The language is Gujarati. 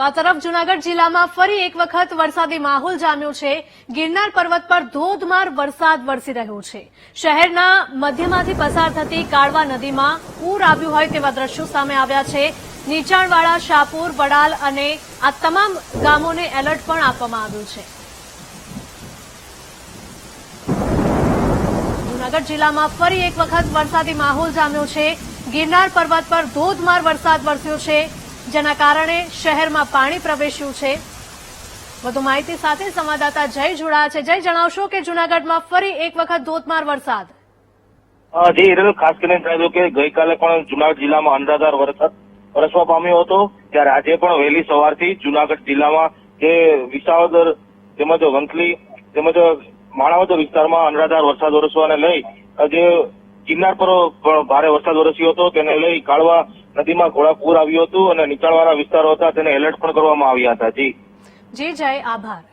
તો આ તરફ જૂનાગઢ જિલ્લામાં ફરી એક વખત વરસાદી માહોલ જામ્યો છે। ગિરનાર પર્વત પર ધોધમાર વરસાદ વરસી રહ્યો છે। શહેરના મધ્યમાંથી પસાર થતી કાળવા નદીમાં પૂર આવ્યું હોય તેવા દ્રશ્યો સામે આવ્યા છે। નીચાણવાળા શાહપુર, વડાલ અને આ તમામ ગામોને એલર્ટ પણ આપવામાં આવ્યું છે। જૂનાગઢ જિલ્લામાં ફરી એક વખત વરસાદી માહોલ જામ્યો છે। ગિરનાર પર્વત પર ધોધમાર વરસાદ વરસ્યો છે, જેના કારણે શહેરમાં પાણી પ્રવેશ્યું છે। વધુ માહિતી સાથે સંવાદદાતા જય જોડાયા છે। જય, જણાવશો કે જૂનાગઢમાં ફરી એક વખત ધોધમાર વરસાદ? જી હિરલ, ખાસ કરીને જણાવ્યું કે ગઈકાલે પણ જૂનાગઢ જિલ્લામાં અનરાધાર વરસાદ વરસવા પામ્યો હતો, ત્યારે આજે પણ વહેલી સવારથી જૂનાગઢ જિલ્લામાં જે વિસાવદર તેમજ વંથલી તેમજ માણાવદર વિસ્તારમાં અનરાધાર વરસાદ વરસવાને લઈ જે ગિરનાર પર ભારે વરસાદ વરસ્યો હતો તેને લઈ કાળવા નદીમાં ઘોડાપૂર આવ્યું હતું અને નીચાણવાળા વિસ્તારો હતા તેને એલર્ટ પણ કરવામાં આવ્યા હતા। જી જય, આભાર।